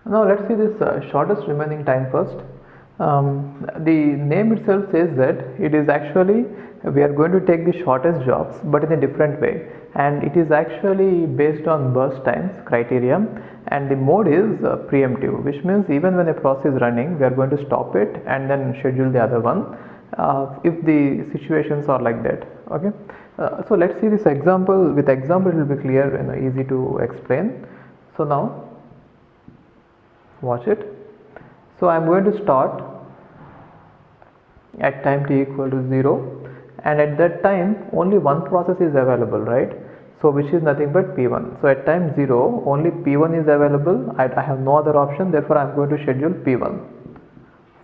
Now let's see this shortest remaining time first. The name itself says that it is actually we are going to take the shortest jobs but in a different way, and it is actually based on burst times criteria, and the mode is preemptive, which means even when a process is running we are going to stop it and then schedule the other one if the situations are like that. Okay, so let's see this example. With example it will be clear and easy to explain. So now watch it. So I am going to start at time t equal to 0, and at that time only one process is available, right? So which is nothing but P1. So at time 0 only P1 is available. I have no other option, therefore I am going to schedule P1.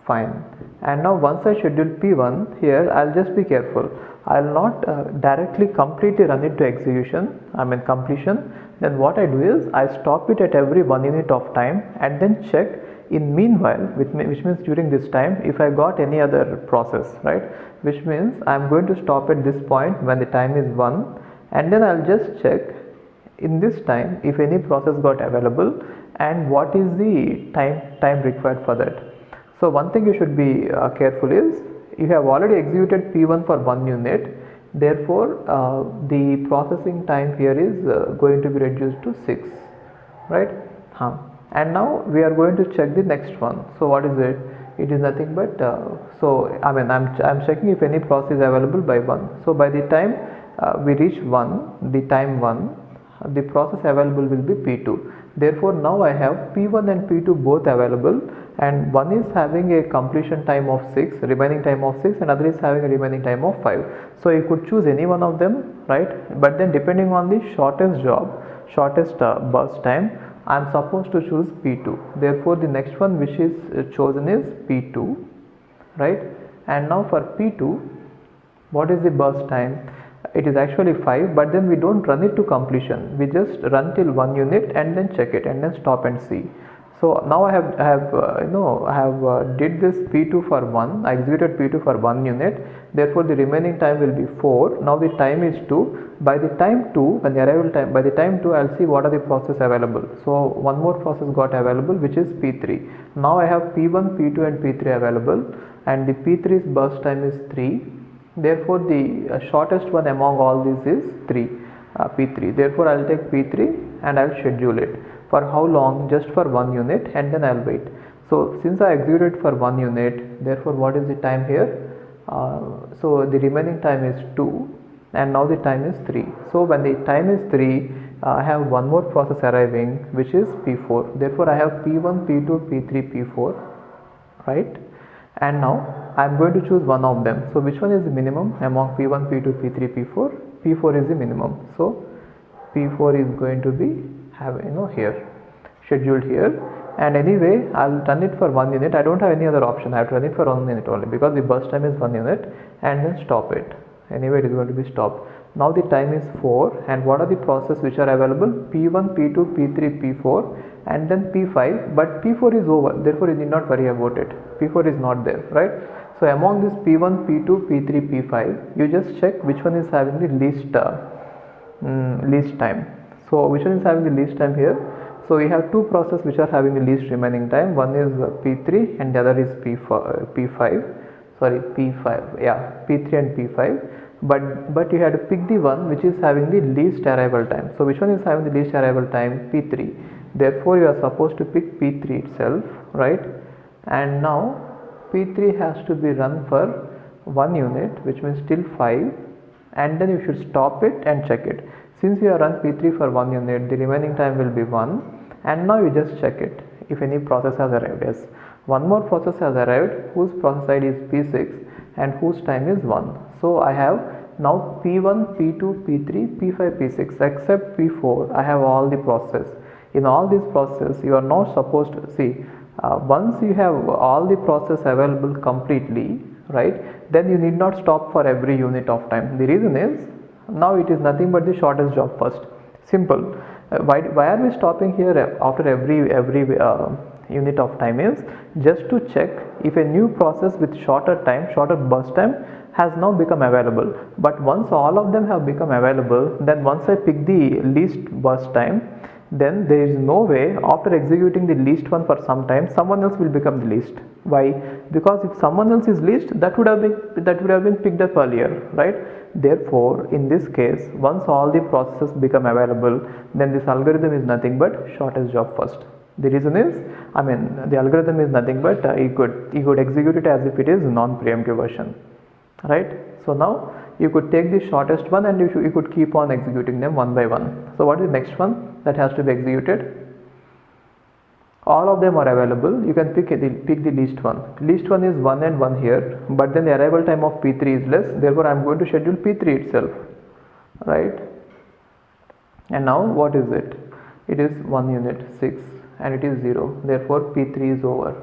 Fine. And now once I schedule P1 here, I'll just be careful. I'll not directly completely run it to execution, completion. Then what I do is I stop it at every 1 unit of time and then check in meanwhile, which means during this time, if I got any other process, right? Which means I'm going to stop at this point when the time is 1, and then I'll just check in this time if any process got available and what is the time required for that. So one thing you should be careful is you have already executed P1 for 1 unit, therefore the processing time here is going to be reduced to 6, right? And now we are going to check the next one. So what is it? It is nothing but I'm checking if any process is available by 1. So by the time we reach 1, the time 1, the process available will be P2. Therefore now I have P1 and P2 both available, and one is having a completion time of 6, remaining time of 6, and other is having a remaining time of 5. So you could choose any one of them, right? But then depending on the shortest burst time, I am supposed to choose P2. Therefore the next one which is chosen is P2, right? And now for P2, what is the burst time? It is actually 5, but then we don't run it to completion. We just run till 1 unit and then check it and then stop and see. So now I have did this P2 for 1. I executed P2 for 1 unit. Therefore the remaining time will be 4. Now the time is 2. By the time 2, when the arrival time, by the time 2, I'll see what are the process available. So one more process got available, which is P3. Now I have P1, P2 and P3 available, and the P3's burst time is 3. Therefore the shortest one among all these is P3. Therefore I'll take P3 and I'll schedule it. For how long? Just for 1 unit, and then I'll wait. So since I executed for 1 unit, therefore what is the time here? So the remaining time is 2, and now the time is 3. So when the time is 3, I have one more process arriving, which is P4. Therefore I have P1, P2, P3, P4, right? And now I am going to choose one of them. So which one is the minimum among P1, P2, P3, P4? P4 is the minimum. So P4 is going to be here, scheduled here. And anyway I'll run it for 1 unit. I don't have any other option. I have to run it for 1 minute only because the burst time is 1 unit, and then stop it. Anyway it is going to be stopped. Now the time is 4, and what are the processes which are available? P1, P2, P3, P4, and then P5, but P4 is over, therefore you need not worry about it. P4 is not there, right? So among this P1, P2, P3, P5, you just check which one is having the least time. So which one is having the least time here? So we have two processes which are having the least remaining time. One is P3 and the other is P5. Sorry, P5. Yeah, P3 and P5. But you have to pick the one which is having the least arrival time. So which one is having the least arrival time? P3. Therefore you are supposed to pick P3 itself, right? And now P3 has to be run for 1 unit, which means till 5, and then you should stop it and check it. Since you have run P3 for 1 unit, the remaining time will be 1, and now you just check it if any process has arrived. Yes, one more process has arrived whose process ID is P6 and whose time is 1. So I have now P1, P2, P3, P5, P6 except P4. I have all the process. In all these processes you are not supposed to see once you have all the process available completely, right, then you need not stop for every unit of time. The reason is now it is nothing but the shortest job first. Simple. Why are we stopping here after every unit of time is just to check if a new process with shorter burst time has now become available. But once all of them have become available, then once I pick the least burst time, then there is no way after executing the least one for some time someone else will become the least. Why? Because if someone else is least, that would have been picked up earlier, right? Therefore in this case, once all the processes become available, then this algorithm is nothing but shortest job first. The reason is, the algorithm is nothing but you could execute it as if it is non-preemptive version, right? So now you could take the shortest one and you could keep on executing them one by one. So what is the next one that has to be executed? All of them are available. You can pick the least one. Least one is 1 and 1 here, but then the arrival time of P3 is less. Therefore I am going to schedule P3 itself, right? And now what is it? It is 1 unit 6 and it is 0. Therefore P3 is over.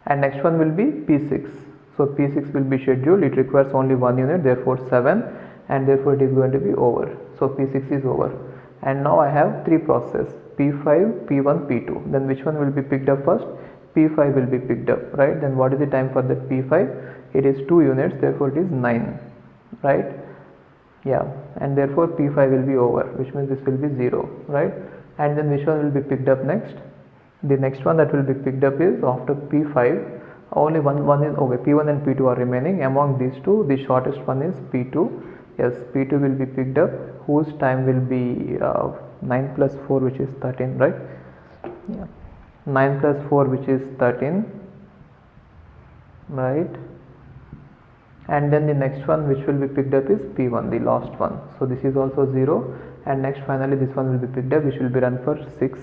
And next one will be P6. So P6 will be scheduled. It requires only 1 unit, therefore 7, and therefore it is going to be over. So P6 is over. And now I have 3 processes, P5, P1, P2. Then which one will be picked up first? P5 will be picked up, right? Then what is the time for that P5? It is 2 units, therefore it is 9, right? Yeah, and therefore P5 will be over, which means this will be 0, right? And then which one will be picked up next? The next one that will be picked up is after P5, only one is okay. P1 and P2 are remaining. Among these two, the shortest one is P2. Yes, P2 will be picked up, whose time will be 9 plus 4, which is 13, right? Yeah, 9 plus 4, which is 13, right? And then the next one which will be picked up is P1, the last one. So this is also 0, and next finally this one will be picked up, which will be run for 6,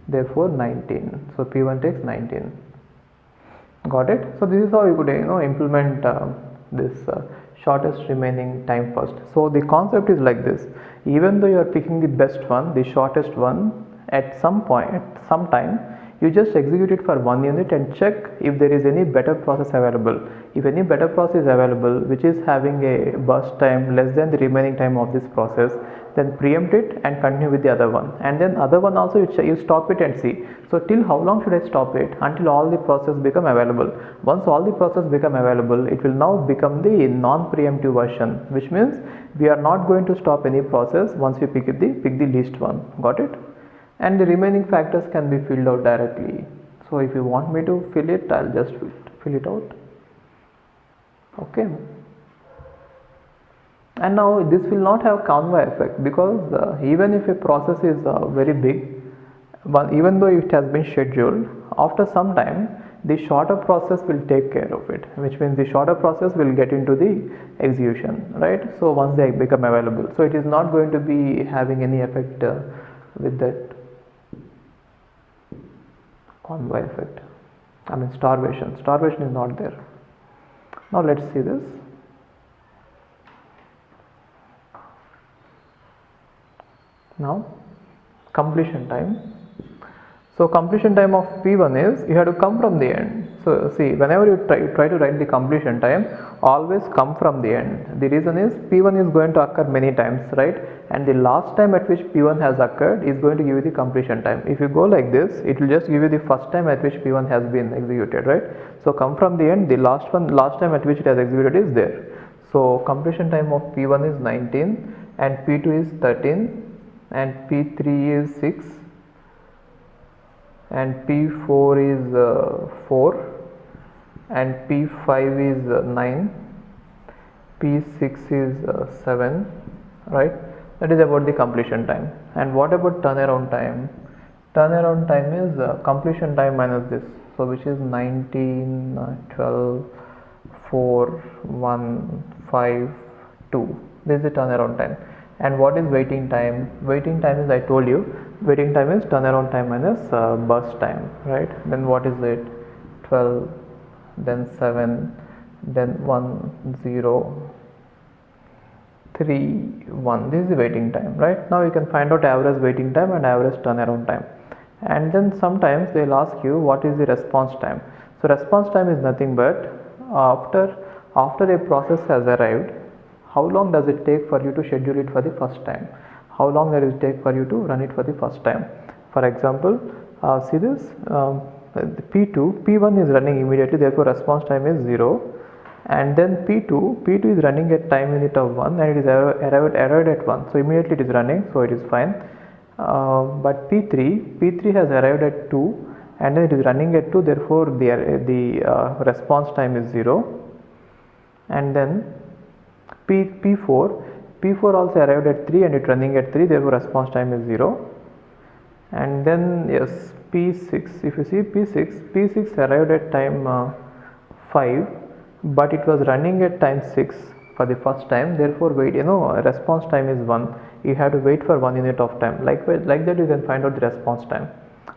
therefore 19. So P1 takes 19. Got it? So this is how you could implement this shortest remaining time first. So the concept is like this: even though you are picking the best one, the shortest one, at some point, at some time, you just execute it for 1 unit and check if there is any better process available. If any better process is available which is having a burst time less than the remaining time of this process, then preempt it and continue with the other one. And then other one also you stop it and see. So till how long should I stop it? Until all the process become available. Once all the process become available, it will now become the non-preemptive version, which means we are not going to stop any process once we pick the least one. Got it? And the remaining factors can be filled out directly. So if you want me to fill it, I'll just fill it out. Okay. And now this will not have convoy effect, because even if a process is very big, even though it has been scheduled, after some time the shorter process will take care of it, which means the shorter process will get into the execution, right? So once they become available, so it is not going to be having any effect with that convoy effect. Starvation is not there. Now let's see this. Now completion time. So completion time of P1 is, you have to come from the end. So see, whenever you try to write the completion time, always come from the end. The reason is P1 is going to occur many times, right? And the last time at which P1 has occurred is going to give you the completion time. If you go like this, it will just give you the first time at which P1 has been executed, right? So come from the end, the last time at which it has executed is there. So completion time of P1 is 19 and P2 is 13 and P3 is 6 and P4 is 4 and P5 is 9, P6 is 7, right? That is about the completion time. And what about turnaround time? Turnaround time is completion time minus this, so which is 19, 12, 4, 1, 5, 2. This is the turnaround time. And what is waiting time? Waiting time is, I told you, waiting time is turnaround time minus burst time, right? Then what is it? 12, then 7, then 1, 0, 3, 1. This is the waiting time, right? Now you can find out average waiting time and average turnaround time. And then sometimes they'll ask you what is the response time. So response time is nothing but after a process has arrived, how long does it take for you to schedule it for the first time? How long does it take for you to run it for the first time? For example, see this, P1 is running immediately, therefore response time is 0. And then P2 is running at time unit of 1 and it is arrived at 1. So immediately it is running, so it is fine. but P3 has arrived at 2 and then it is running at 2, therefore the response time is 0. And then P4 also arrived at 3 and it running at 3, therefore response time is 0. And then yes, P6, if you see P6 arrived at time 5, but it was running at time 6 for the first time, therefore wait, response time is 1. You have to wait for 1 unit of time. Like that you can find out the response time.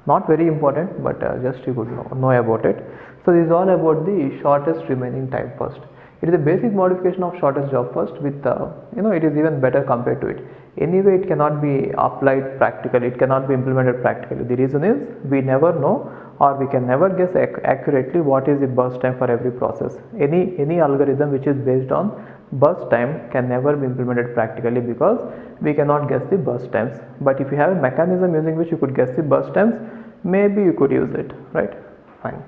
Not very important, but just you could know about it. So this is all about the shortest remaining time first. It is a basic modification of shortest job first with it is even better compared to it. Anyway, it cannot be applied practically, it cannot be implemented practically. The reason is we never know, or we can never guess accurately what is the burst time for every process. Any algorithm which is based on burst time can never be implemented practically because we cannot guess the burst times. But if you have a mechanism using which you could guess the burst times, maybe you could use it, right? Fine.